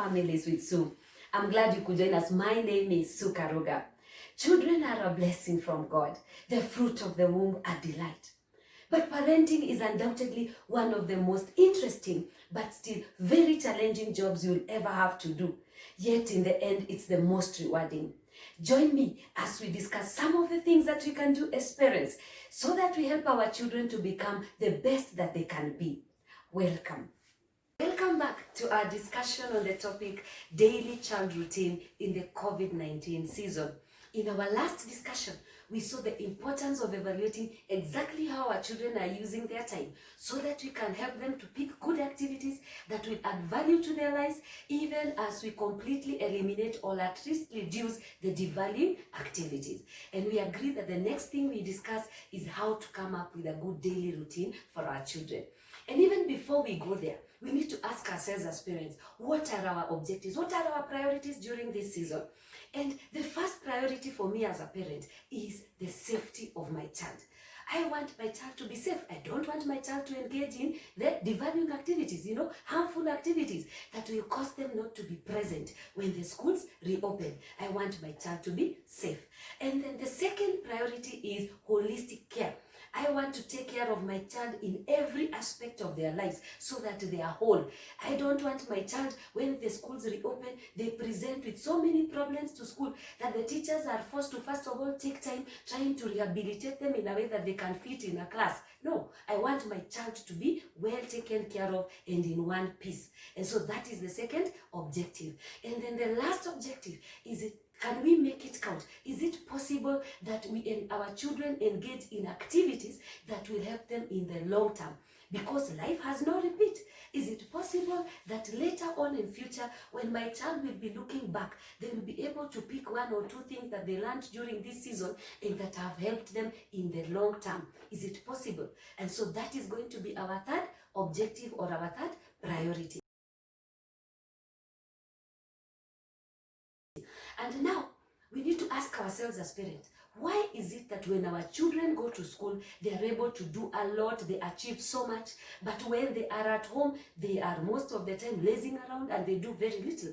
Families with Sue. I'm glad you could join us. My name is Sue Karuga. Children are a blessing from God. The fruit of the womb, a delight. But parenting is undoubtedly one of the most interesting but still very challenging jobs you'll ever have to do. Yet in the end, it's the most rewarding. Join me as we discuss some of the things that we can do as parents so that we help our children to become the best that they can be. Welcome. Welcome back to our discussion on the topic daily child routine in the COVID-19 season. In our last discussion, we saw the importance of evaluating exactly how our children are using their time so that we can help them to pick good activities that will add value to their lives, even as we completely eliminate or at least reduce the devaluing activities. And we agree that the next thing we discuss is how to come up with a good daily routine for our children. And even before we go there, we need to ask ourselves as parents, what are our objectives? What are our priorities during this season? And the first priority for me as a parent is the safety of my child. I want my child to be safe. I don't want my child to engage in the devaluing activities, harmful activities that will cause them not to be present when the schools reopen. I want my child to be safe. And then the second priority is holistic care. I want to take care of my child in every aspect of their lives so that they are whole. I don't want my child, when the schools reopen, they present with so many problems to school that the teachers are forced to first of all take time trying to rehabilitate them in a way that they can fit in a class. No, I want my child to be well taken care of and in one piece. And so that is the second objective. And then the last objective is can we make it count? Is it possible that we and our children engage in activities that will help them in the long term? Because life has no repeat. Is it possible that later on in future, when my child will be looking back, they will be able to pick one or two things that they learned during this season and that have helped them in the long term? Is it possible? And so that is going to be our third objective or our third priority. And now, we need to ask ourselves as parents, why is it that when our children go to school, they are able to do a lot, they achieve so much, but when they are at home, they are most of the time lazing around and they do very little?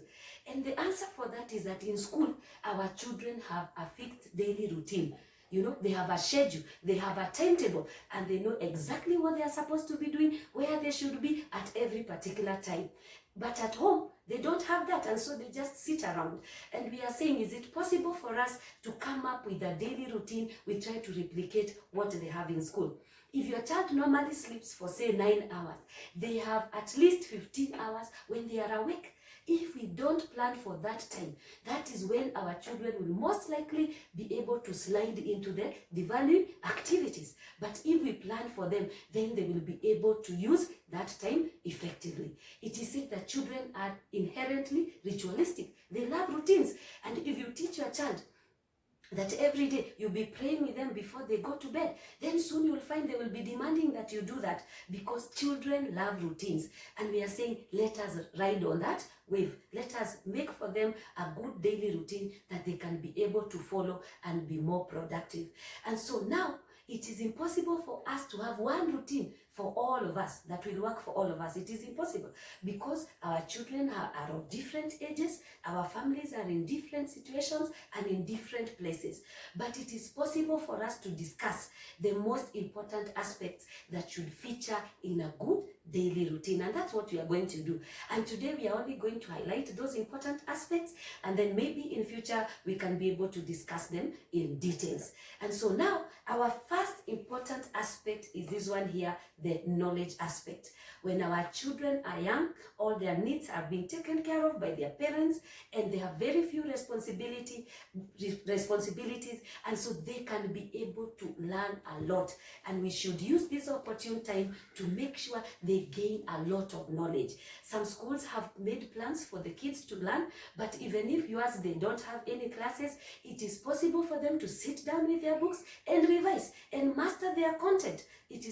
And the answer for that is that in school, our children have a fixed daily routine. They have a schedule, they have a timetable, and they know exactly what they are supposed to be doing, where they should be at every particular time. But at home, they don't have that, and so they just sit around. And we are saying, is it possible for us to come up with a daily routine? We try to replicate what they have in school. If your child normally sleeps for, say, 9 hours, they have at least 15 hours when they are awake. If we don't plan for that time, that is when our children will most likely be able to slide into the devaluing activities. But if we plan for them, then they will be able to use that time effectively. It is said that children are inherently ritualistic. They love routines. And if you teach your child that every day you'll be praying with them before they go to bed, then soon you'll find they will be demanding that you do that, because children love routines. And we are saying, let us ride on that wave. Let us make for them a good daily routine that they can be able to follow and be more productive. And so now, it is impossible for us to have one routine for all of us that will work for all of us. It is impossible because our children are of different ages, our families are in different situations and in different places. But it is possible for us to discuss the most important aspects that should feature in a good daily routine, and that's what we are going to do. And today we are only going to highlight those important aspects, and then maybe in future we can be able to discuss them in details. And so now our first important aspect is this one here, the knowledge aspect. When our children are young, all their needs are being taken care of by their parents, and they have very few responsibilities, and so they can be able to learn a lot. And we should use this opportune time to make sure they gain a lot of knowledge. Some schools have made plans for the kids to learn, but even if yours, they don't have any classes, it is possible for them to sit down with their books and revise and master their content. It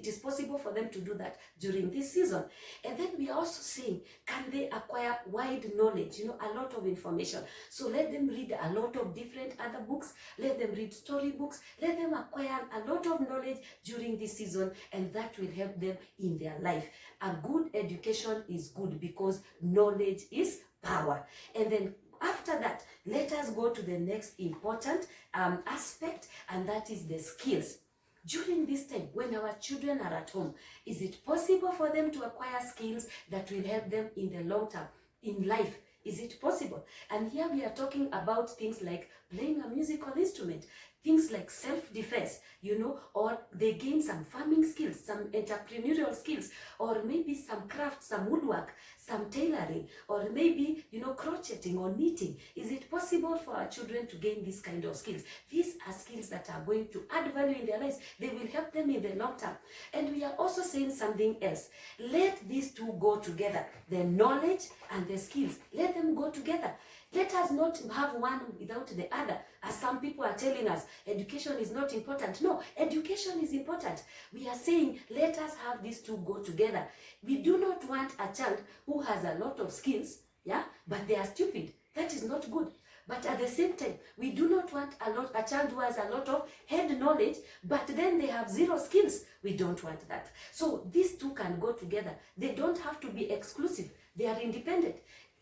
is possible for them to do that during this season. And then we are also saying, can they acquire wide knowledge, a lot of information? So let them read a lot lot of different other books. Let them read storybooks. Let them acquire a lot of knowledge during this season, and that will help them in their life. A good education is good because knowledge is power. And then after that, let us go to the next important aspect, and that is the skills. During this time, when our children are at home, is it possible for them to acquire skills that will help them in the long term, in life? Is it possible? And here we are talking about things like playing a musical instrument, things like self-defense, or they gain some farming skills, some entrepreneurial skills, or maybe some craft, some woodwork, some tailoring, or maybe, crocheting or knitting. Is it possible for our children to gain these kind of skills? These are skills that are going to add value in their lives. They will help them in the long term. And we are also saying something else. Let these two go together. The knowledge and the skills. Let them go together. Let us not have one without the other. As some people are telling us, education is not important. No, education is important. We are saying, let us have these two go together. We do not want a child who has a lot of skills, but they are stupid. That is not good. But at the same time, we do not want a child who has a lot of head knowledge, but then they have zero skills. We don't want that. So these two can go together. They don't have to be exclusive. They are independent.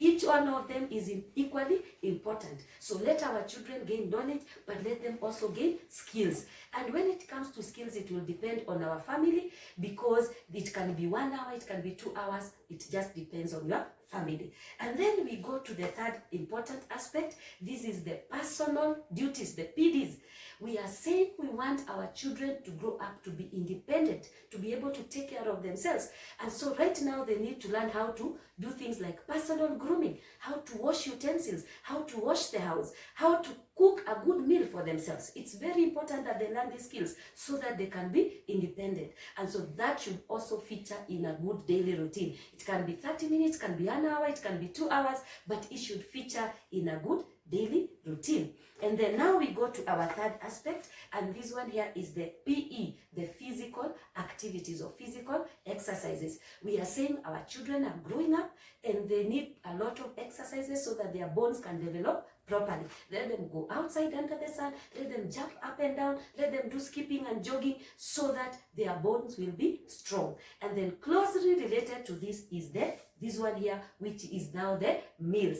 Each one of them is equally important. So let our children gain knowledge, but let them also gain skills. And when it comes to skills, it will depend on our family, because it can be 1 hour, it can be 2 hours. It just depends on your family. And then we go to the third important aspect. This is the personal duties, the PDs. We are saying we want our children to grow up to be independent, to be able to take care of themselves. And so right now they need to learn how to do things like personal grooming, how to wash utensils, how to wash the house, how to cook a good meal for themselves. It's very important that they learn these skills so that they can be independent. And so that should also feature in a good daily routine. It can be 30 minutes, can be 1 hour, it can be 2 hours, but it should feature in a good daily routine. And then now we go to our third aspect, and this one here is the PE, the physical activities or physical exercises. We are saying our children are growing up and they need a lot of exercises so that their bones can develop properly. Let them go outside under the sun, let them jump up and down, let them do skipping and jogging so that their bones will be strong. And then closely related to this is this one here, which is now the meals.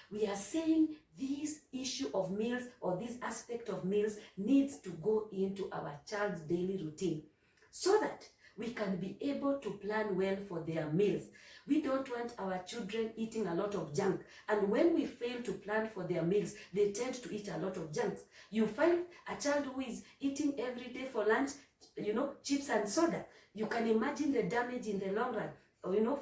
We are saying this issue of meals, or this aspect of meals, needs to go into our child's daily routine so that we can be able to plan well for their meals. We don't want our children eating a lot of junk. And when we fail to plan for their meals, they tend to eat a lot of junk. You find a child who is eating every day for lunch, chips and soda. You can imagine the damage in the long run,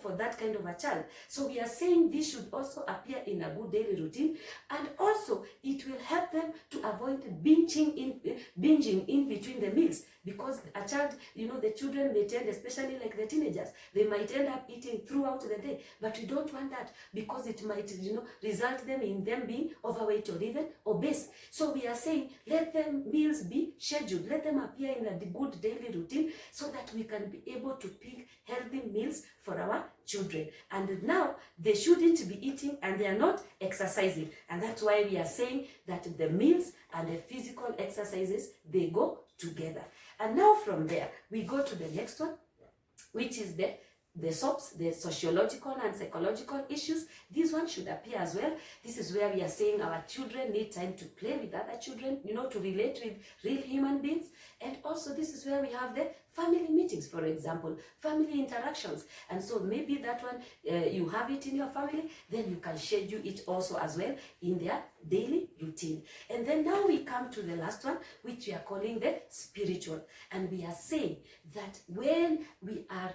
for that kind of a child. So we are saying this should also appear in a good daily routine, and also it will help them to avoid binging in between the meals, because a child, the children may tend, especially like the teenagers, they might end up eating throughout the day, but we don't want that, because it might, result in them being overweight or even obese. So we are saying let them meals be scheduled, let them appear in a good daily routine so that we can be able to pick healthy meals for our children. And now they shouldn't be eating and they are not exercising, and that's why we are saying that the meals and the physical exercises, they go together. And now from there we go to the next one, which is the SOPs, the sociological and psychological issues. This one should appear as well. This is where we are saying our children need time to play with other children, to relate with real human beings. And also this is where we have the family meetings, for example, family interactions. And so maybe that one, you have it in your family, then you can schedule it also as well in their daily routine. And then now we come to the last one, which we are calling the spiritual. And we are saying that when we are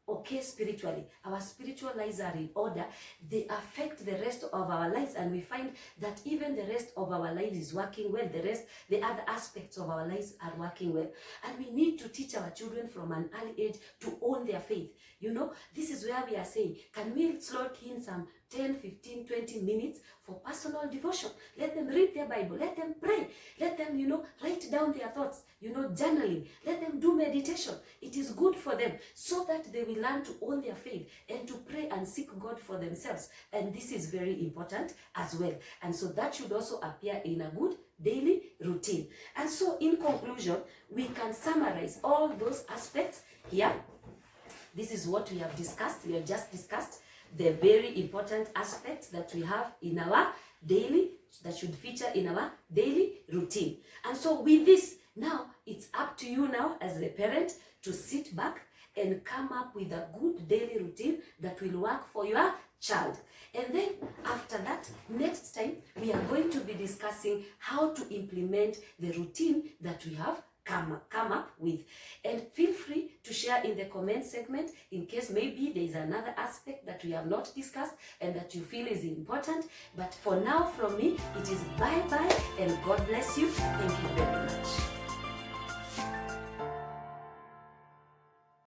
okay spiritually, our spiritual lives are in order, they affect the rest of our lives, and we find that even the rest of our lives is working well. The other aspects of our lives are working well. And we need to teach our children from an early age to own their faith. This is where we are saying, can we slot in some 10, 15, 20 minutes for personal devotion. Let them read their Bible. Let them pray. Let them, write down their thoughts, journaling. Let them do meditation. It is good for them so that they will learn to own their faith and to pray and seek God for themselves. And this is very important as well. And so that should also appear in a good daily routine. And so in conclusion, we can summarize all those aspects here. This is what we have discussed. We have just discussed the very important aspects that we have in our daily, that should feature in our daily routine. And so with this, now it's up to you now as the parent to sit back and come up with a good daily routine that will work for your child. And then after that, next time, we are going to be discussing how to implement the routine that we have come up with. And feel free to share in the comment segment in case maybe there is another aspect that we have not discussed and that you feel is important. But for now, from me, it is bye-bye and God bless you. Thank you very much.